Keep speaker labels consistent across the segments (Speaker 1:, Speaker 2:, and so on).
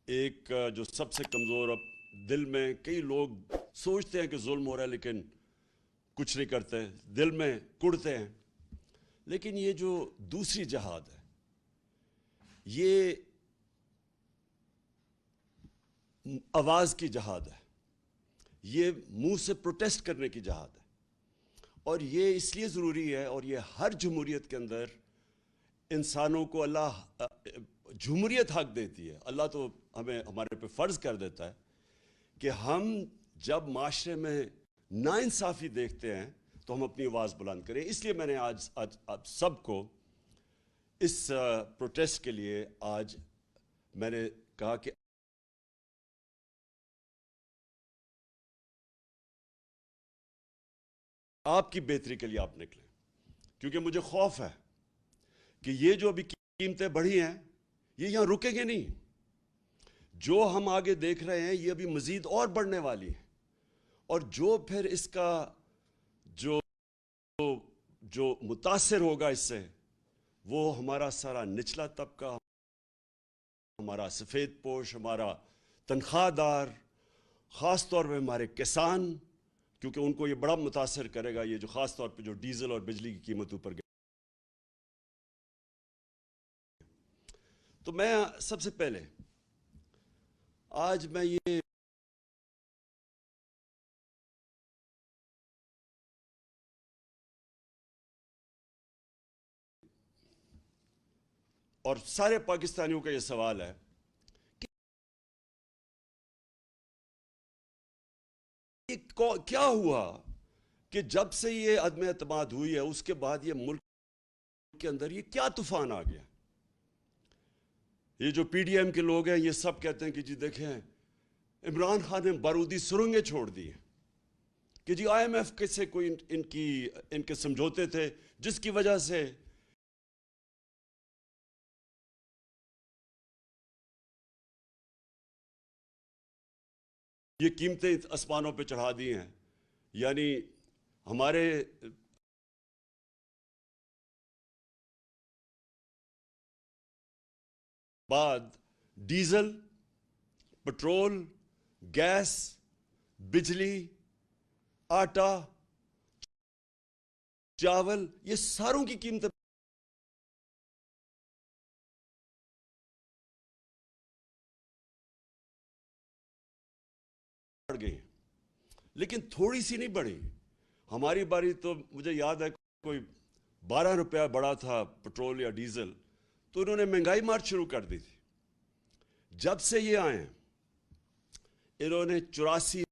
Speaker 1: ایک جو سب سے کمزور، اب دل میں کئی لوگ سوچتے ہیں کہ ظلم ہو رہا ہے لیکن کچھ نہیں کرتے، دل میں کڑتے ہیں، لیکن یہ جو دوسری جہاد ہے یہ آواز کی جہاد ہے، یہ منہ سے پروٹیسٹ کرنے کی جہاد ہے، اور یہ اس لیے ضروری ہے، اور یہ ہر جمہوریت کے اندر انسانوں کو اللہ جمہوریت حق دیتی ہے، اللہ تو ہمیں ہمارے پہ فرض کر دیتا ہے کہ ہم جب معاشرے میں ناانصافی دیکھتے ہیں تو ہم اپنی آواز بلند کریں۔ اس لیے میں نے آج آپ سب کو اس پروٹیسٹ کے لیے آج میں نے کہا کہ آپ کی بہتری کے لیے آپ نکلیں، کیونکہ مجھے خوف ہے کہ یہ جو ابھی قیمتیں بڑھی ہیں یہ یہاں رکیں گے نہیں، جو ہم آگے دیکھ رہے ہیں یہ ابھی مزید اور بڑھنے والی ہیں، اور جو پھر اس کا جو متاثر ہوگا اس سے وہ ہمارا سارا نچلا طبقہ، ہمارا سفید پوش، ہمارا تنخواہ دار، خاص طور پہ ہمارے کسان، کیونکہ ان کو یہ بڑا متاثر کرے گا، یہ جو خاص طور پہ جو ڈیزل اور بجلی کی قیمت اوپر گئی۔ تو میں سب سے پہلے آج میں یہ اور سارے پاکستانیوں کا یہ سوال ہے کہ کیا ہوا کہ جب سے یہ عدم اعتماد ہوئی ہے اس کے بعد یہ ملک کے اندر یہ کیا طوفان آ گیا؟ یہ جو پی ڈی ایم کے لوگ ہیں یہ سب کہتے ہیں کہ جی دیکھیں عمران خان نے بارودی سرنگیں چھوڑ دی ہیں، کہ جی آئی ایم ایف سے کوئی ان کے سمجھوتے تھے جس کی وجہ سے یہ قیمتیں آسمانوں پہ چڑھا دی ہیں۔ یعنی ہمارے بعد ڈیزل، پٹرول، گیس، بجلی، آٹا، چاول، یہ ساروں کی قیمتیں بڑھ گئی ہیں، لیکن تھوڑی سی نہیں بڑھی۔ ہماری باری تو مجھے یاد ہے کوئی 12 روپیہ بڑا تھا پٹرول یا ڈیزل، تو انہوں نے مہنگائی مار شروع کر دی تھی۔ جب سے یہ آئے انہوں نے 84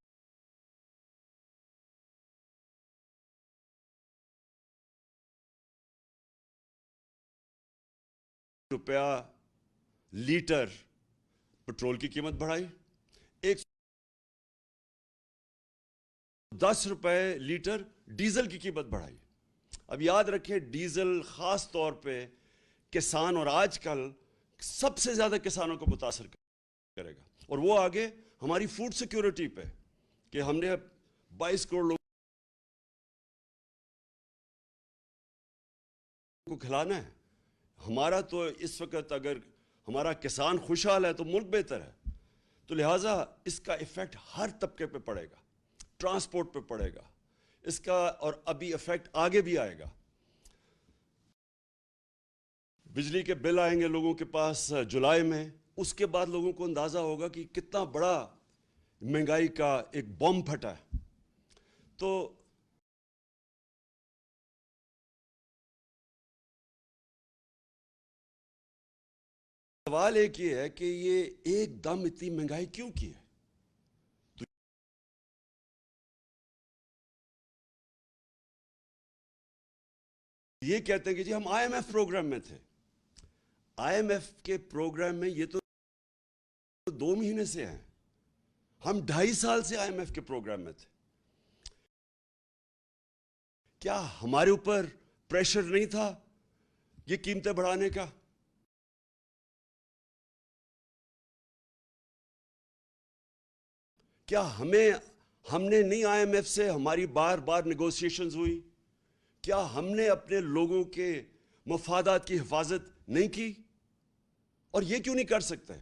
Speaker 1: روپیہ لیٹر پٹرول کی قیمت بڑھائی، 10 روپے لیٹر ڈیزل کی قیمت بڑھائی۔ اب یاد رکھیں ڈیزل خاص طور پہ کسان، اور آج کل سب سے زیادہ کسانوں کو متاثر کرے گا، اور وہ آگے ہماری فوڈ سیکیورٹی پہ، کہ ہم نے 22 کروڑ لوگوں کو کھلانا ہے۔ ہمارا تو اس وقت اگر ہمارا کسان خوشحال ہے تو ملک بہتر ہے، تو لہٰذا اس کا ایفیکٹ ہر طبقے پہ پڑے گا، ٹرانسپورٹ پہ پڑے گا اس کا، اور ابھی ایفیکٹ آگے بھی آئے گا۔ بجلی کے بل آئیں گے لوگوں کے پاس جولائی میں، اس کے بعد لوگوں کو اندازہ ہوگا کہ کتنا بڑا مہنگائی کا ایک بم پھٹا ہے۔ تو سوال ایک یہ ہے کہ یہ ایک دم اتنی مہنگائی کیوں کی ہے؟ یہ کہتے ہیں کہ جی ہم آئی ایم ایف پروگرام میں تھے۔ آئی ایم ایف کے پروگرام میں یہ تو 2 مہینے سے ہیں، ہم 2.5 سال سے آئی ایم ایف کے پروگرام میں تھے۔ کیا ہمارے اوپر پریشر نہیں تھا یہ قیمتیں بڑھانے کا؟ کیا ہم نے نہیں آئی ایم ایف سے ہماری بار بار نیگوسیشنز ہوئی؟ کیا ہم نے اپنے لوگوں کے مفادات کی حفاظت نہیں کی؟ اور یہ کیوں نہیں کر سکتے؟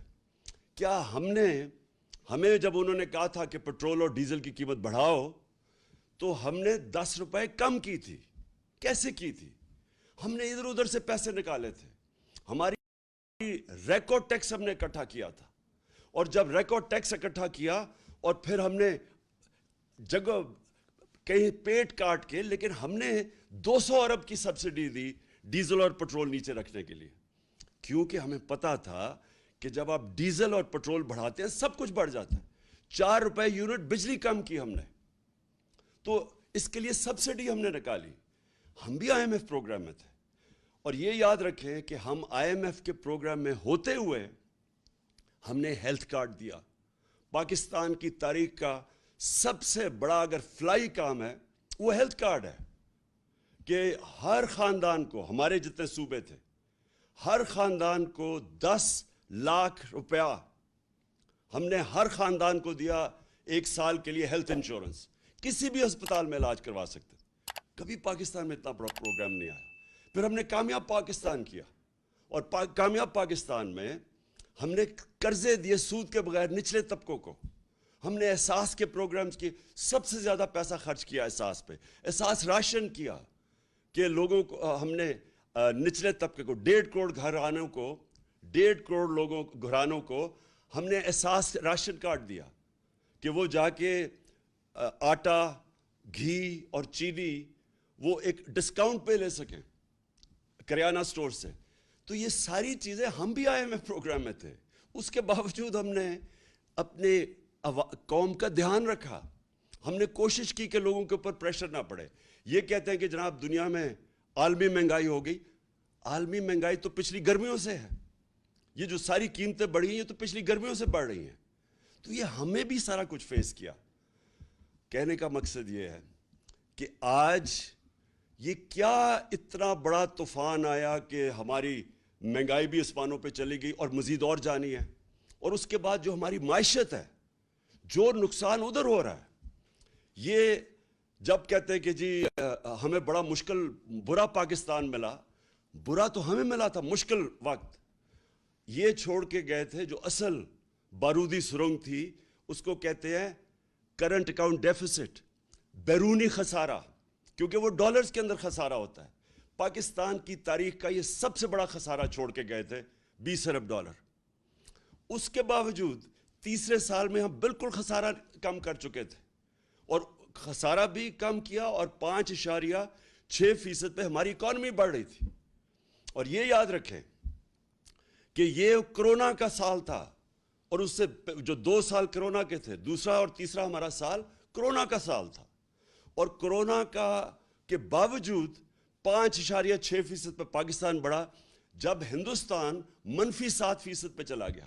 Speaker 1: کیا ہمیں جب انہوں نے کہا تھا کہ پیٹرول اور ڈیزل کی قیمت بڑھاؤ تو ہم نے 10 روپے کم کی تھی. کیسے کی تھی؟ ہم نے ادھر ادھر سے پیسے نکالے تھے. ہماری ریکارڈ ٹیکس ہم نے اکٹھا کیا تھا, اور جب ریکارڈ ٹیکس اکٹھا کیا اور پھر ہم نے جگہ کہیں پیٹ کاٹ کے, لیکن ہم نے 200 ارب کی سبسڈی دی ڈیزل اور پیٹرول نیچے رکھنے کے لیے, کیونکہ ہمیں پتا تھا کہ جب آپ ڈیزل اور پیٹرول بڑھاتے ہیں سب کچھ بڑھ جاتا ہے. 4 روپے یونٹ بجلی کم کی ہم نے, تو اس کے لیے سبسڈی ہم نے نکالی. ہم بھی آئی ایم ایف پروگرام میں تھے, اور یہ یاد رکھیں کہ ہم آئی ایم ایف کے پروگرام میں ہوتے ہوئے ہم نے ہیلتھ کارڈ دیا. پاکستان کی تاریخ کا سب سے بڑا اگر فلائی کام ہے وہ ہیلتھ کارڈ ہے, کہ ہر خاندان کو, ہمارے جتنے صوبے تھے, ہر خاندان کو 10 لاکھ روپیہ ہم نے ہر خاندان کو دیا 1 سال کے لیے ہیلتھ انشورنس. کسی بھی ہسپتال میں علاج کروا سکتے. کبھی پاکستان میں اتنا بڑا پروگرام نہیں آیا. پھر ہم نے کامیاب پاکستان کیا, اور کامیاب پاکستان میں ہم نے قرضے دیے سود کے بغیر نچلے طبقوں کو. ہم نے احساس کے پروگرامز کی سب سے زیادہ پیسہ خرچ کیا احساس پہ. احساس راشن کیا کہ لوگوں کو, ہم نے نچلے طبقے کو 1.5 کروڑ گھرانوں کو, 1.5 کروڑ گھرانوں کو ہم نے احساس راشن کارڈ دیا کہ وہ جا کے آٹا, گھی اور چینی وہ ایک ڈسکاؤنٹ پہ لے سکیں کریانہ سٹور سے. تو یہ ساری چیزیں ہم بھی آئی ایم ایف پروگرام میں تھے. اس کے باوجود ہم نے اپنے قوم کا دھیان رکھا. ہم نے کوشش کی کہ لوگوں کے اوپر پریشر نہ پڑے. یہ کہتے ہیں کہ جناب دنیا میں عالمی مہنگائی ہو گئی. عالمی مہنگائی تو پچھلی گرمیوں سے ہے. یہ جو ساری قیمتیں بڑھی ہیں یہ تو پچھلی گرمیوں سے بڑھ رہی ہیں. تو یہ ہمیں بھی سارا کچھ فیس کیا. کہنے کا مقصد یہ ہے کہ آج یہ کیا اتنا بڑا طوفان آیا کہ ہماری مہنگائی بھی اسمانوں پہ چلی گئی اور مزید اور جانی ہے. اور اس کے بعد جو ہماری معیشت ہے, جو نقصان ادھر ہو رہا ہے, یہ جب کہتے ہیں کہ جی ہمیں بڑا مشکل برا پاکستان ملا, برا تو ہمیں ملا تھا مشکل وقت. یہ چھوڑ کے گئے تھے جو اصل بارودی سرنگ تھی, اس کو کہتے ہیں کرنٹ اکاؤنٹ ڈیفیسٹ, بیرونی خسارہ, کیونکہ وہ ڈالرز کے اندر خسارہ ہوتا ہے. پاکستان کی تاریخ کا یہ سب سے بڑا خسارہ چھوڑ کے گئے تھے, 20 ارب ڈالر. اس کے باوجود تیسرے سال میں ہم بالکل خسارہ کم کر چکے تھے, اور خسارہ بھی کم کیا, اور 5.6% پہ ہماری اکانومی بڑھ رہی تھی. اور یہ یاد رکھیں کہ یہ کرونا کا سال تھا, اور اس سے جو 2 سال کرونا کے تھے, دوسرا اور تیسرا ہمارا سال کرونا کا سال تھا. اور کرونا کے باوجود 5.6% پہ پاکستان بڑھا, جب ہندوستان -7% پہ چلا گیا.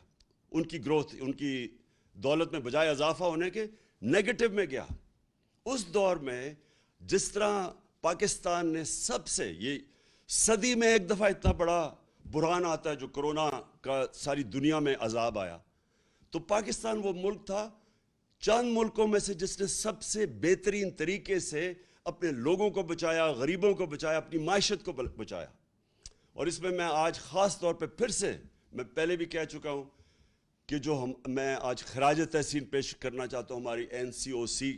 Speaker 1: ان کی گروتھ, ان کی دولت میں بجائے اضافہ ہونے کے نیگیٹو میں گیا. اس دور میں جس طرح پاکستان نے سب سے, یہ صدی میں ایک دفعہ اتنا بڑا بحران آتا ہے جو کرونا کا ساری دنیا میں عذاب آیا, تو پاکستان وہ ملک تھا چند ملکوں میں سے جس نے سب سے بہترین طریقے سے اپنے لوگوں کو بچایا, غریبوں کو بچایا, اپنی معیشت کو بچایا. اور اس میں آج خاص طور پہ پھر سے, میں پہلے بھی کہہ چکا ہوں کہ میں آج خراج تحسین پیش کرنا چاہتا ہوں ہماری NCOC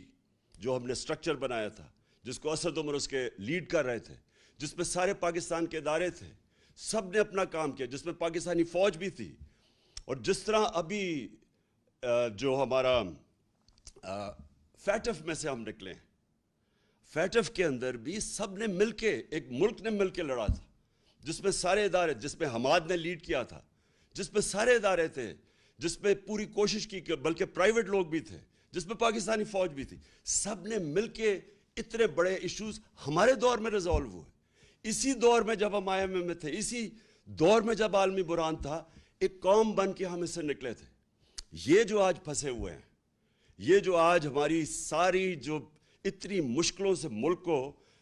Speaker 1: جو ہم نے سٹرکچر بنایا تھا, جس کو اسد عمر اس کے لیڈ کر رہے تھے, جس میں سارے پاکستان کے ادارے تھے, سب نے اپنا کام کیا, جس میں پاکستانی فوج بھی تھی. اور جس طرح ابھی جو ہمارا فیٹف میں سے ہم نکلے ہیں, فیٹف کے اندر بھی سب نے مل کے, ایک ملک نے مل کے لڑا تھا, جس میں سارے ادارے, جس میں حماد نے لیڈ کیا تھا, جس میں سارے ادارے تھے, جس میں پوری کوشش کی, بلکہ پرائیویٹ لوگ بھی تھے, جس میں پاکستانی فوج بھی تھی. سب نے مل کے اتنے بڑے ایشوز ہمارے دور میں ریزالو ہوئے. اسی دور میں جب ہم IMF میں تھے, اسی دور میں جب عالمی بحران تھا, ایک قوم بن کے ہم اس سے نکلے تھے. یہ جو آج پھنسے ہوئے ہیں, یہ جو آج ہماری ساری جو اتنی مشکلوں سے ملک کو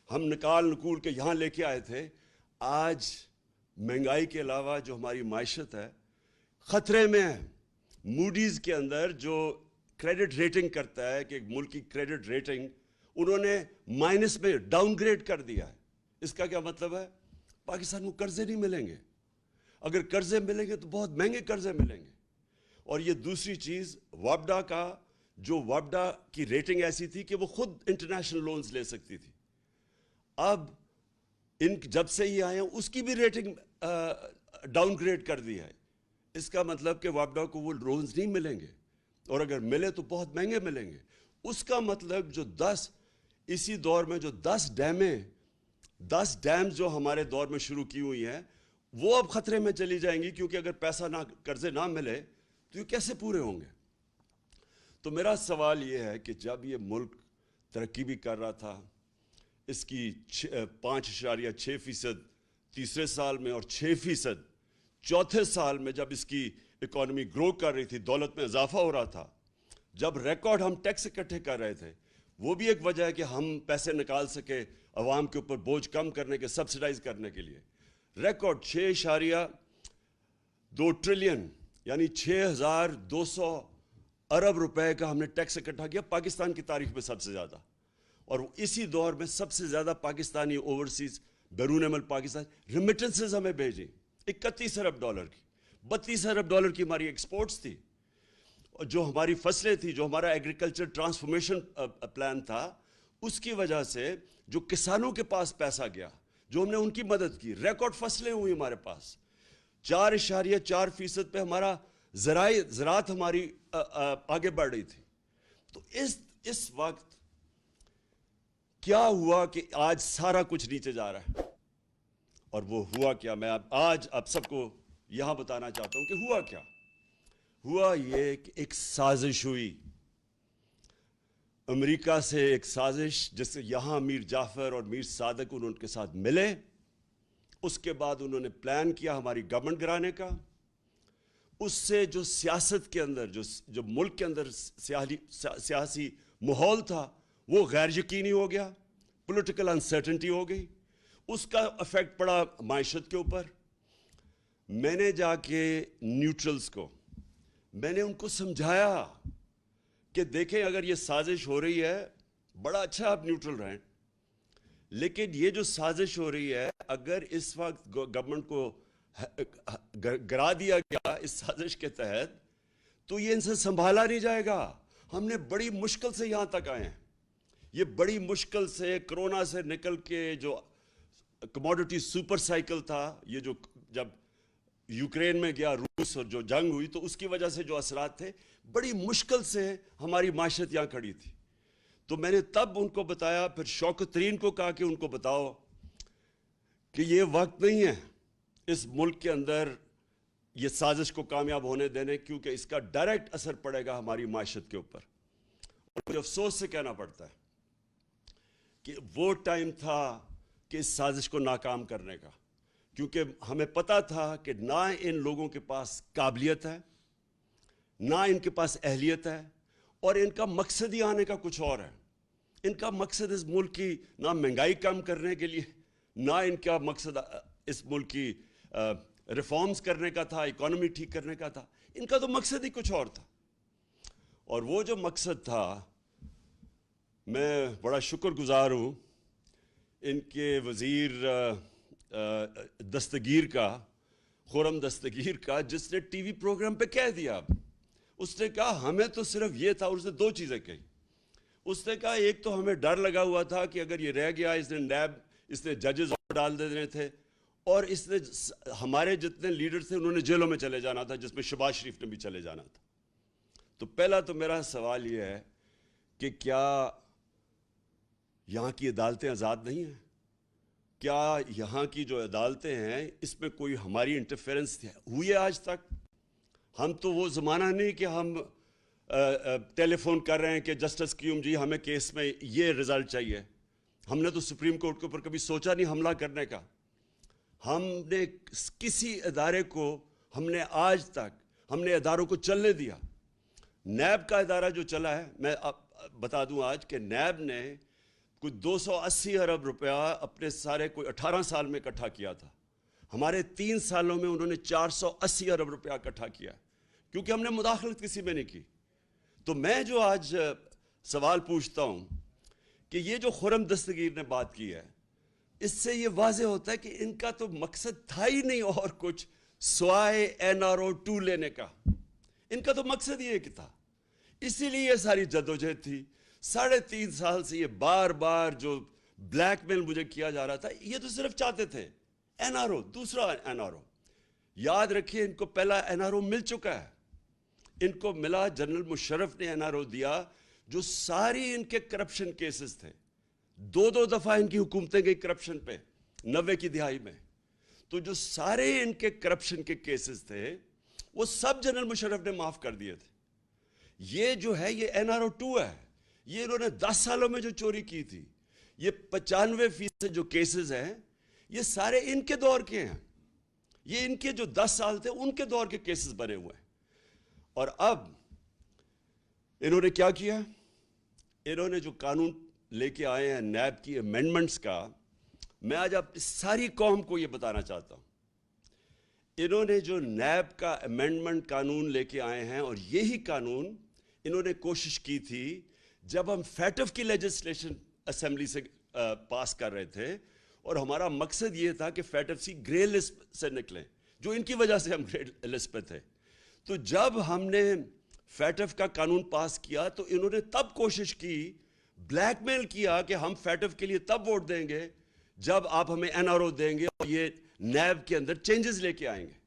Speaker 1: ہم نکول کے یہاں لے کے آئے تھے, آج مہنگائی کے علاوہ جو ہماری معیشت ہے خطرے میں ہے. موڈیز کے اندر جو کریڈٹ ریٹنگ کرتا ہے کہ ایک ملک کی کریڈٹ ریٹنگ انہوں نے مائنس میں ڈاؤن گریڈ کر دیا ہے. اس کا کیا مطلب ہے؟ پاکستان کو قرضے نہیں ملیں گے. اگر قرضے ملیں گے تو بہت مہنگے قرضے ملیں گے. اور یہ دوسری چیز وابڈا کا، جو وابڈا کی ریٹنگ ایسی تھی کہ وہ خود انٹرنیشنل لونز لے سکتی تھی، اب جب سے یہ آئے ہیں اس کی بھی ریٹنگ ڈاؤن گریڈ کر دی ہے. اس کا مطلب کہ وابڈا کو وہ لونز نہیں ملیں گے، اور اگر ملے تو بہت مہنگے ملیں گے. اس کا مطلب جو اسی دور میں جو 10 ڈیم جو ہمارے دور میں شروع کی ہوئی ہیں وہ اب خطرے میں چلی جائیں گی، کیونکہ اگر پیسہ قرضے نہ ملے تو یہ کیسے پورے ہوں گے. تو میرا سوال یہ ہے کہ جب یہ ملک ترقی بھی کر رہا تھا، اس کی 5.6% تیسرے سال میں اور 6% چوتھے سال میں جب اس کی اکانومی گرو کر رہی تھی، دولت میں اضافہ ہو رہا تھا، جب ریکارڈ ہم ٹیکس اکٹھے کر رہے تھے، وہ بھی ایک وجہ ہے کہ ہم پیسے نکال سکے عوام کے اوپر بوجھ کم کرنے کے، سبسیڈائز کرنے کے لیے. ریکارڈ 6.2 ٹریلین یعنی 6,200 ارب روپے کا ہم نے ٹیکس اکٹھا کیا، پاکستان کی تاریخ میں سب سے زیادہ. اور اسی دور میں سب سے زیادہ پاکستانی اوورسیز بیرون ملک پاکستان ریمیٹنسز ہمیں بھیجیں 31 ارب ڈالر کی، 32 ارب ڈالر کی ہماری ایکسپورٹس تھی. اور جو ہماری فصلیں تھیں، جو ہمارا ایگریکلچر ٹرانسفارمیشن پلان تھا، اس کی وجہ سے جو کسانوں کے پاس پیسہ گیا، جو ہم نے ان کی مدد کی، ریکارڈ فصلیں ہوئی ہمارے پاس. 4.4% پہ ہمارا زراعت ہماری آگے بڑھ رہی تھی. تو اس وقت کیا ہوا کہ آج سارا کچھ نیچے جا رہا ہے؟ اور وہ ہوا کیا، میں آج آپ سب کو یہاں بتانا چاہتا ہوں کہ ہوا کیا. ہوا یہ کہ ایک سازش ہوئی امریکہ سے، ایک سازش جس سے یہاں میر جعفر اور میر صادق ان کے ساتھ ملے. اس کے بعد انہوں نے پلان کیا ہماری گورنمنٹ گرانے کا. اس سے جو سیاست کے اندر، جو ملک کے اندر سیاسی ماحول تھا وہ غیر یقینی ہو گیا، پولیٹیکل انسرٹنٹی ہو گئی. اس کا افیکٹ پڑا معیشت کے اوپر. میں نے جا کے نیوٹرلز کو، میں نے ان کو سمجھایا کہ دیکھیں اگر یہ سازش ہو رہی ہے، بڑا اچھا آپ نیوٹرل رہیں، لیکن یہ جو سازش ہو رہی ہے اگر اس وقت گورنمنٹ کو گرا دیا گیا اس سازش کے تحت تو یہ ان سے سنبھالا نہیں جائے گا. ہم نے بڑی مشکل سے یہاں تک آئے ہیں. یہ بڑی مشکل سے کرونا سے نکل کے جو کموڈٹی سپر سائیکل تھا، یہ جو جب یوکرین میں گیا روس اور جو جنگ ہوئی تو اس کی وجہ سے جو اثرات تھے، بڑی مشکل سے ہماری معیشت یہاں کھڑی تھی. تو میں نے تب ان کو بتایا، پھر شوکت ترین کو کہا کہ ان کو بتاؤ کہ یہ وقت نہیں ہے اس ملک کے اندر یہ سازش کو کامیاب ہونے دینے، کیونکہ اس کا ڈائریکٹ اثر پڑے گا ہماری معیشت کے اوپر. اور مجھے افسوس سے کہنا پڑتا ہے کہ وہ ٹائم تھا کہ اس سازش کو ناکام کرنے کا، کیونکہ ہمیں پتہ تھا کہ نہ ان لوگوں کے پاس قابلیت ہے، نہ ان کے پاس اہلیت ہے، اور ان کا مقصد ہی آنے کا کچھ اور ہے. ان کا مقصد اس ملک کی نہ مہنگائی کم کرنے کے لیے، نہ ان کا مقصد اس ملک کی ریفارمز کرنے کا تھا، اکانومی ٹھیک کرنے کا تھا. ان کا تو مقصد ہی کچھ اور تھا. اور وہ جو مقصد تھا، میں بڑا شکر گزار ہوں ان کے وزیر دستگیر کا، خرم دستگیر کا، جس نے ٹی وی پروگرام پہ کہہ دیا. اس نے کہا ہمیں تو صرف یہ تھا، اور اس نے 2 چیزیں کہی. اس نے کہا ایک تو ہمیں ڈر لگا ہوا تھا کہ اگر یہ رہ گیا، اس نے ججز اور ڈال دینے تھے، اور اس نے ہمارے جتنے لیڈر تھے انہوں نے جیلوں میں چلے جانا تھا، جس میں شہباز شریف نے بھی چلے جانا تھا. تو پہلا تو میرا سوال یہ ہے کہ کیا یہاں کی عدالتیں آزاد نہیں ہیں؟ کیا یہاں کی جو عدالتیں ہیں اس میں کوئی ہماری انٹرفیرنس ہوئی ہے آج تک؟ ہم تو وہ زمانہ نہیں کہ ہم ٹیلی فون کر رہے ہیں کہ جسٹس قیوم جی ہمیں کیس میں یہ رزلٹ چاہیے. ہم نے تو سپریم کورٹ کے اوپر کبھی سوچا نہیں حملہ کرنے کا. ہم نے کسی ادارے کو، ہم نے آج تک ہم نے اداروں کو چلنے دیا. نیب کا ادارہ جو چلا ہے، میں بتا دوں آج کہ نیب نے کوئی 280 ارب روپیہ اپنے سارے کوئی 18 سال میں اکٹھا کیا تھا. ہمارے 3 سالوں میں انہوں نے 480 ارب روپیہ اکٹھا کیا، کیونکہ ہم نے مداخلت کسی میں نہیں کی. تو میں جو آج سوال پوچھتا ہوں کہ یہ جو خرم دستگیر نے بات کی ہے، اس سے یہ واضح ہوتا ہے کہ ان کا تو مقصد تھا ہی نہیں اور کچھ سوائے NRO 2 لینے کا. ان کا تو مقصد یہ کہ تھا، اسی لیے یہ ساری جدوجہد تھی۔ 3.5 سال سے یہ بار بار جو بلیک میل مجھے کیا جا رہا تھا، یہ تو صرف چاہتے تھے این آر او، دوسرا این آر او۔ یاد رکھیے ان کو پہلا این آر او مل چکا ہے، ان کو ملا، جنرل مشرف نے این آر او دیا، جو ساری ان کے کرپشن کیسز تھے۔ 2 دفعہ ان کی حکومتیں گئی کرپشن پہ 90 کی دہائی میں، تو جو سارے ان کے کرپشن کے کیسز تھے وہ سب جنرل مشرف نے معاف کر دیے تھے۔ یہ جو ہے یہ این آر او 2 ہے، یہ انہوں نے 10 سالوں میں جو چوری کی تھی، یہ 95% جو کیسز ہیں یہ سارے ان کے دور کے ہیں، یہ ان کے جو 10 سال تھے ان کے دور کے کیسز بنے ہوئے ہیں۔ اور اب انہوں نے کیا کیا؟ انہوں نے جو قانون لے کے آئے ہیں نیب کی امینڈمنٹس کا، میں آج آپ ساری قوم کو یہ بتانا چاہتا ہوں، انہوں نے جو نیب کا امینڈمنٹ قانون لے کے آئے ہیں، اور یہی قانون انہوں نے کوشش کی تھی جب ہم فیٹف کی لیجسلیشن اسمبلی سے پاس کر رہے تھے، اور ہمارا مقصد یہ تھا کہ فیٹف سی گرے لسٹ سے نکلیں، جو ان کی وجہ سے ہم گرے لسٹ پہ تھے۔ تو جب ہم نے فیٹف کا قانون پاس کیا تو انہوں نے تب کوشش کی، بلیک میل کیا کہ ہم فیٹف کے لیے تب ووٹ دیں گے جب آپ ہمیں این آر او دیں گے اور یہ نیب کے اندر چینجز لے کے آئیں گے۔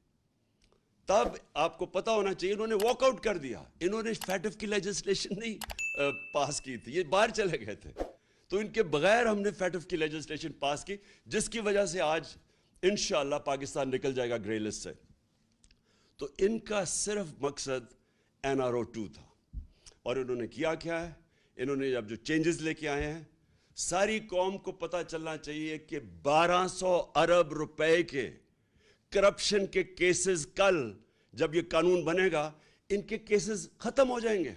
Speaker 1: تب آپ کو پتا ہونا چاہیے انہوں نے واک آؤٹ کر دیا، انہوں نے فیٹف کی لیجسلیشن نہیں پاس کی تھی، یہ باہر چلے گئے تھے۔ تو ان کے بغیر ہم نے فیٹف کی لیجسلیشن پاس کی، جس کی وجہ سے آج انشاءاللہ پاکستان نکل جائے گا گرے لسٹ سے۔ تو ان کا صرف مقصد این آر او 2 تھا، اور انہوں نے کیا ہے؟ انہوں نے اب جو چینجز لے کے آئے ہیں، ساری قوم کو پتہ چلنا چاہیے کہ 1200 ارب روپے کے کرپشن کے کیسز، کل جب یہ قانون بنے گا ان کے کیسز ختم ہو جائیں گے۔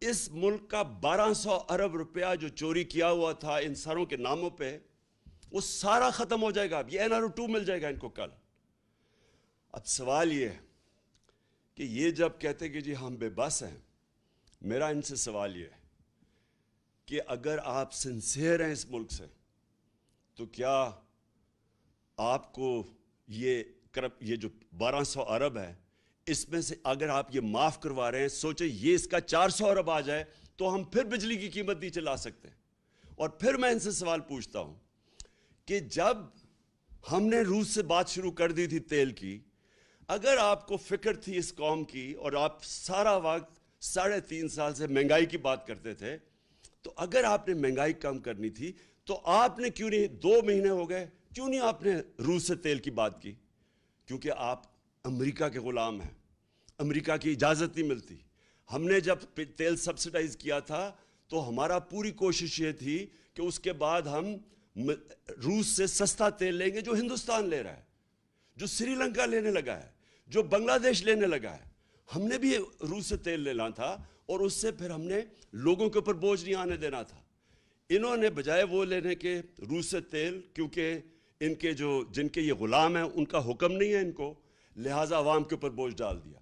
Speaker 1: اس ملک کا 1200 ارب روپیہ جو چوری کیا ہوا تھا ان سروں کے ناموں پہ، وہ سارا ختم ہو جائے گا، اب یہ این آر او 2 مل جائے گا ان کو کل۔ اب سوال یہ ہے کہ یہ جب کہتے کہ جی ہم بے بس ہیں، میرا ان سے سوال یہ ہے کہ اگر آپ سنسیئر ہیں اس ملک سے، تو کیا آپ کو یہ جو 1200 ارب ہے، اس میں سے اگر آپ یہ معاف کروا رہے ہیں، سوچیں یہ اس کا 400 ارب آ جائے تو ہم پھر بجلی کی قیمت نیچے لا سکتے ہیں۔ اور پھر میں ان سے سوال پوچھتا ہوں کہ جب ہم نے روس سے بات شروع کر دی تھی تیل کی، اگر آپ کو فکر تھی اس قوم کی اور آپ سارا وقت 3.5 سال سے مہنگائی کی بات کرتے تھے، تو اگر آپ نے مہنگائی کم کرنی تھی تو آپ نے کیوں نہیں، 2 مہینے ہو گئے، کیوں نہیں آپ نے روس سے تیل کی بات کی؟ کیونکہ آپ امریکہ کے غلام ہیں، امریکہ کی اجازت نہیں ملتی۔ ہم نے جب تیل سبسڈائز کیا تھا تو ہمارا پوری کوشش یہ تھی کہ اس کے بعد ہم روس سے سستا تیل لیں گے جو ہندوستان لے رہا ہے، جو سری لنکا لینے لگا ہے، جو بنگلہ دیش لینے لگا ہے۔ ہم نے بھی روس سے تیل لینا تھا، اور اس سے پھر ہم نے لوگوں کے اوپر بوجھ نہیں آنے دینا تھا۔ انہوں نے بجائے وہ لینے کے روس سے تیل، کیونکہ ان کے جن کے یہ غلام ہیں ان کا حکم نہیں ہے ان کو، لہٰذا عوام کے اوپر بوجھ ڈال دیا۔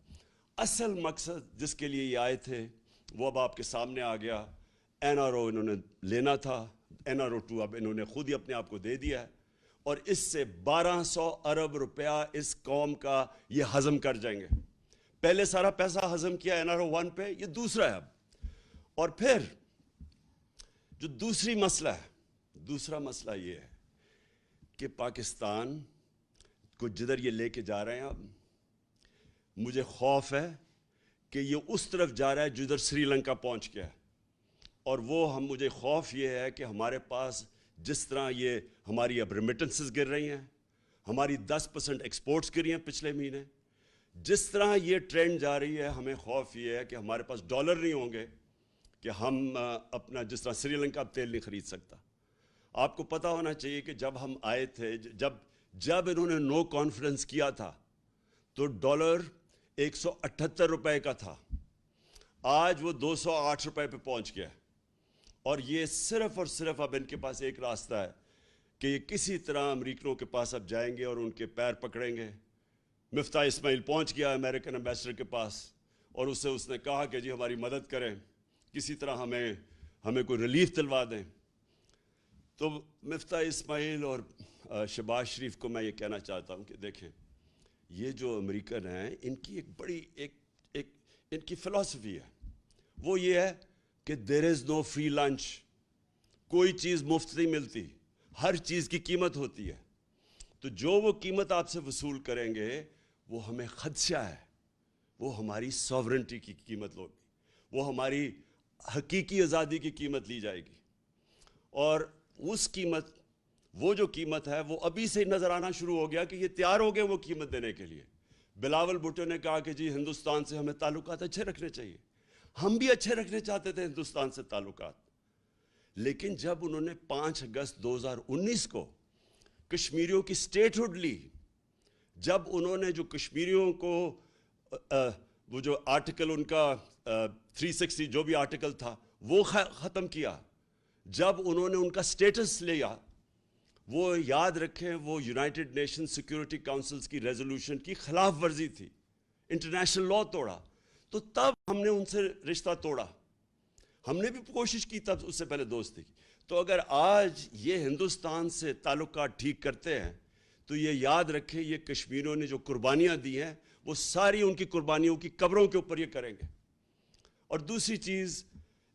Speaker 1: اصل مقصد جس کے لیے یہ آئے تھے وہ اب آپ کے سامنے آ گیا۔ این آر او انہوں نے لینا تھا، این آر او 2 اب انہوں نے خود ہی اپنے آپ کو دے دیا ہے، اور اس سے 1200 ارب روپیہ اس قوم کا یہ ہضم کر جائیں گے۔ پہلے سارا پیسہ ہضم کیا این آر او 1 پہ، یہ دوسرا ہے اب۔ اور پھر جو دوسرا مسئلہ یہ ہے کہ پاکستان کو جدھر یہ لے کے جا رہے ہیں، اب مجھے خوف ہے کہ یہ اس طرف جا رہا ہے جدھر سری لنکا پہنچ گیا ہے۔ اور مجھے خوف یہ ہے کہ ہمارے پاس جس طرح یہ ہماری اب ریمیٹنسز گر رہی ہیں، ہماری 10% ایکسپورٹس گری ہیں پچھلے مہینے، جس طرح یہ ٹرینڈ جا رہی ہے، ہمیں خوف یہ ہے کہ ہمارے پاس ڈالر نہیں ہوں گے کہ ہم اپنا، جس طرح سری لنکا اب تیل نہیں خرید سکتا۔ آپ کو پتہ ہونا چاہیے کہ جب ہم آئے تھے، جب انہوں نے نو کانفیڈنس کیا تھا تو ڈالر 178 روپے کا تھا، آج وہ 208 روپے پہ پہنچ گیا۔ اور یہ صرف اور صرف اب ان کے پاس ایک راستہ ہے کہ یہ کسی طرح امریکنوں کے پاس اب جائیں گے اور ان کے پیر پکڑیں گے۔ مفتاح اسماعیل پہنچ گیا امریکن ایمبیسڈر کے پاس، اور اس نے کہا کہ جی ہماری مدد کریں، کسی طرح ہمیں کوئی ریلیف دلوا دیں۔ تو مفتاح اسماعیل اور شہباز شریف کو میں یہ کہنا چاہتا ہوں کہ دیکھیں، یہ جو امریکن ہیں ان کی ایک ایک ان کی فلسفی ہے، وہ یہ ہے کہ دیر از نو فری لنچ، کوئی چیز مفت نہیں ملتی، ہر چیز کی قیمت ہوتی ہے. تو جو وہ قیمت آپ سے وصول کریں گے وہ ہمیں خدشہ ہے، وہ ہماری ساورنٹی کی قیمت ہوگی، وہ ہماری حقیقی آزادی کی قیمت لی جائے گی. اور اس قیمت، وہ جو قیمت ہے وہ ابھی سے نظر آنا شروع ہو گیا کہ یہ تیار ہو گئے وہ قیمت دینے کے لیے. بلاول بھٹو نے کہا کہ جی ہندوستان سے ہمیں تعلقات اچھے رکھنے چاہیے. ہم بھی اچھے رکھنے چاہتے تھے ہندوستان سے تعلقات، لیکن جب انہوں نے 5 اگست 2019 کو کشمیریوں کی سٹیٹ ہوڈ لی، جب انہوں نے جو کشمیریوں کو وہ جو آرٹیکل ان کا 360 جو بھی آرٹیکل تھا وہ ختم کیا، جب انہوں نے ان کا سٹیٹس لیا، وہ یاد رکھیں وہ یونائٹڈ نیشن سیکیورٹی کاؤنسلز کی ریزولوشن کی خلاف ورزی تھی، انٹرنیشنل لا توڑا، تو تب ہم نے ان سے رشتہ توڑا. ہم نے بھی کوشش کی تب اس سے پہلے دوستی کی. تو اگر آج یہ ہندوستان سے تعلقات ٹھیک کرتے ہیں تو یہ یاد رکھیں یہ کشمیریوں نے جو قربانیاں دی ہیں وہ ساری ان کی قربانیوں کی قبروں کے اوپر یہ کریں گے. اور دوسری چیز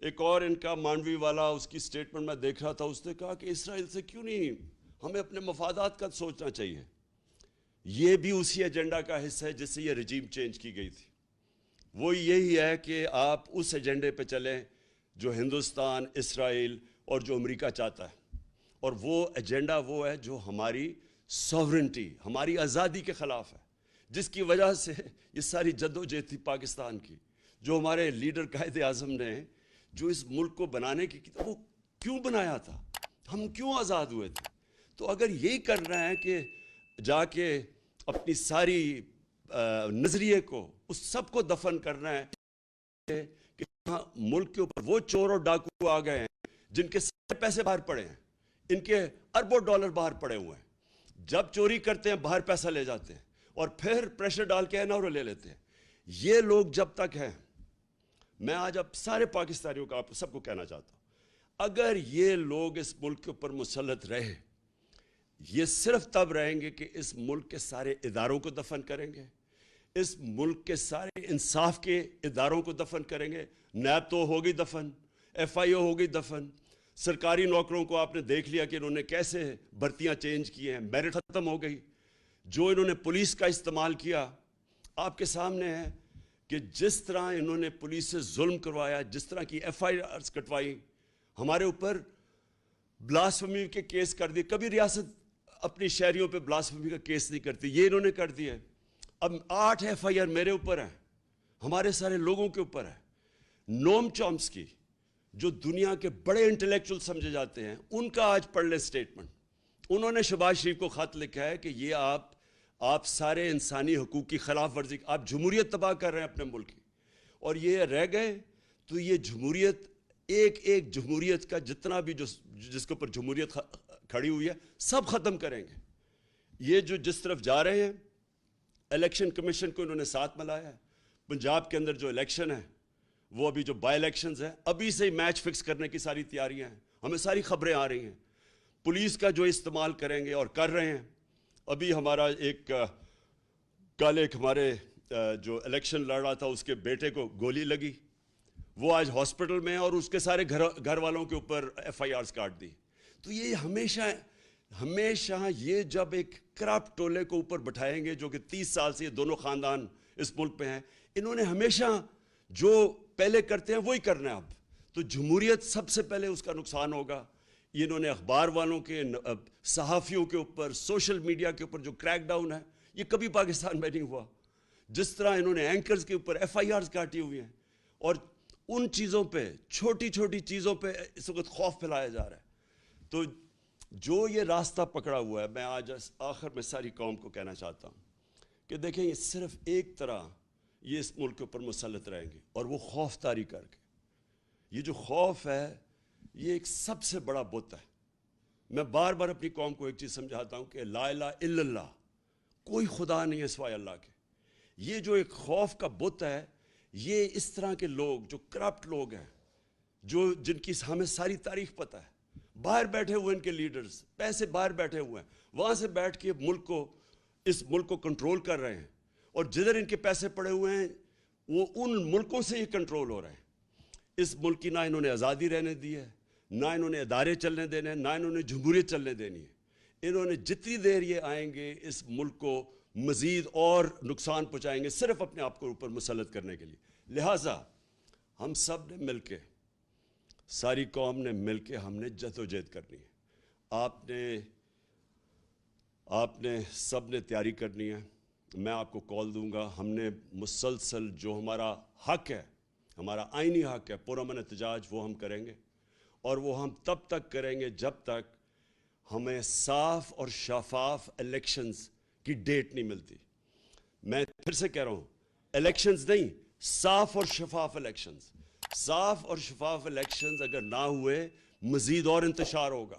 Speaker 1: ایک اور ان کا مانڈوی والا اس کی سٹیٹمنٹ میں دیکھ رہا تھا، اس نے کہا کہ اسرائیل سے کیوں نہیں، ہمیں اپنے مفادات کا سوچنا چاہیے. یہ بھی اسی ایجنڈا کا حصہ ہے جس سے یہ رجیم چینج کی گئی تھی. وہ یہی ہے کہ آپ اس ایجنڈے پہ چلیں جو ہندوستان، اسرائیل اور جو امریکہ چاہتا ہے، اور وہ ایجنڈا وہ ہے جو ہماری ساورنٹی، ہماری آزادی کے خلاف ہے، جس کی وجہ سے یہ ساری جدوجہد تھی پاکستان کی، جو ہمارے لیڈر قائد اعظم نے جو اس ملک کو بنانے کی وہ کیوں بنایا تھا، ہم کیوں آزاد ہوئے تھے. تو اگر یہی کر رہے ہیں کہ جا کے اپنی ساری نظریے کو، اس سب کو دفن کر رہے ہیں کہ ملک کے اوپر وہ چور اور ڈاکو آ گئے ہیں جن کے سارے پیسے باہر پڑے ہیں، ان کے اربوں ڈالر باہر پڑے ہوئے ہیں، جب چوری کرتے ہیں باہر پیسہ لے جاتے ہیں اور پھر پریشر ڈال کے NRO لے لیتے ہیں. یہ لوگ جب تک ہیں، میں آج اب سارے پاکستانیوں کا آپ سب کو کہنا چاہتا ہوں، اگر یہ لوگ اس ملک کے اوپر مسلط رہے، یہ صرف تب رہیں گے کہ اس ملک کے سارے اداروں کو دفن کریں گے، اس ملک کے سارے انصاف کے اداروں کو دفن کریں گے. نیب تو ہوگی دفن، FIO ہوگی دفن، سرکاری نوکروں کو آپ نے دیکھ لیا کہ انہوں نے کیسے بھرتیاں چینج کی ہیں، میرٹ ختم ہو گئی. جو انہوں نے پولیس کا استعمال کیا آپ کے سامنے ہے کہ جس طرح انہوں نے پولیس سے ظلم کروایا، جس طرح کی FIRs کٹوائی، ہمارے اوپر بلاسفمی کے کیس کر دیے. کبھی ریاست اپنی شہریوں پہ بلاسفمی کا کیس نہیں کرتی، یہ انہوں نے کر دیا. اب 8 FIR میرے اوپر ہیں، ہمارے سارے لوگوں کے اوپر ہے. نوم چومسکی جو دنیا کے بڑے انٹلیکچول سمجھے جاتے ہیں، ان کا آج پڑھ لیں سٹیٹمنٹ. انہوں نے شہباز شریف کو خط لکھا ہے کہ یہ آپ سارے انسانی حقوق کی خلاف ورزی، آپ جمہوریت تباہ کر رہے ہیں اپنے ملک کی. اور یہ رہ گئے تو یہ جمہوریت، ایک جمہوریت کا جتنا بھی جس کے اوپر جمہوریت کھڑی ہوئی ہے سب ختم کریں گے. یہ جو جس طرف جا رہے ہیں، الیکشن کمیشن کو انہوں نے ساتھ ملایا ہے. پنجاب کے اندر جو الیکشن ہے وہ ابھی جو بائی الیکشنز ہیں، ابھی سے ہی میچ فکس کرنے کی ساری تیاریاں ہیں، ہمیں ساری خبریں آ رہی ہیں. پولیس کا جو استعمال کریں گے اور کر رہے ہیں. ابھی ہمارا کل ایک ہمارے جو الیکشن لڑ رہا تھا اس کے بیٹے کو گولی لگی، وہ آج ہاسپٹل میں ہے، اور اس کے سارے گھر والوں کے اوپر FIRs کاٹ دی. تو یہ ہمیشہ یہ جب ایک کرپٹ ٹولے کو اوپر بٹھائیں گے جو کہ 30 سال سے یہ دونوں خاندان اس ملک پہ ہیں، انہوں نے ہمیشہ جو پہلے کرتے ہیں وہی کرنا ہے. اب تو جمہوریت سب سے پہلے اس کا نقصان ہوگا. انہوں نے اخبار والوں کے، صحافیوں کے اوپر، سوشل میڈیا کے اوپر جو کریک ڈاؤن ہے یہ کبھی پاکستان میں نہیں ہوا. جس طرح انہوں نے اینکرز کے اوپر FIRs کاٹی ہوئی ہیں، اور ان چیزوں پہ، چھوٹی چھوٹی چیزوں پہ اس وقت خوف پھیلایا جا رہا ہے. تو جو یہ راستہ پکڑا ہوا ہے، میں آج آخر میں ساری قوم کو کہنا چاہتا ہوں کہ دیکھیں یہ صرف ایک طرح یہ اس ملک کے اوپر مسلط رہیں گے، اور وہ خوف طاری کر کے. یہ جو خوف ہے یہ ایک سب سے بڑا بت ہے. میں بار بار اپنی قوم کو ایک چیز سمجھاتا ہوں کہ لا الہ الا اللہ، کوئی خدا نہیں ہے سوائے اللہ کے. یہ جو ایک خوف کا بت ہے، یہ اس طرح کے لوگ جو کرپٹ لوگ ہیں، جن کی ہمیں ساری تاریخ پتہ ہے، باہر بیٹھے ہوئے ان کے لیڈرز، پیسے باہر بیٹھے ہوئے ہیں، وہاں سے بیٹھ کے اس ملک کو کنٹرول کر رہے ہیں. اور جدھر ان کے پیسے پڑے ہوئے ہیں وہ ان ملکوں سے یہ کنٹرول ہو رہے ہیں. اس ملک کی نہ انہوں نے آزادی رہنے دی ہے, نہ انہوں نے ادارے چلنے دینے ہیں, نہ انہوں نے جمہوریت چلنے دینی ہے. انہوں نے جتنی دیر یہ آئیں گے اس ملک کو مزید اور نقصان پہنچائیں گے صرف اپنے آپ کو اوپر مسلط کرنے کے لیے. لہٰذا ہم سب نے مل کے, ساری قوم نے مل کے ہم نے جدوجہد کرنی ہے. آپ نے سب نے تیاری کرنی ہے. میں آپ کو کال دوں گا. ہم نے مسلسل جو ہمارا حق ہے, ہمارا آئینی حق ہے پرامن احتجاج, وہ ہم کریں گے. اور وہ ہم تب تک کریں گے جب تک ہمیں صاف اور شفاف الیکشنز کی ڈیٹ نہیں ملتی. میں پھر سے کہہ رہا ہوں, الیکشنز نہیں, صاف اور شفاف الیکشنز. صاف اور شفاف الیکشنز اگر نہ ہوئے مزید اور انتشار ہوگا.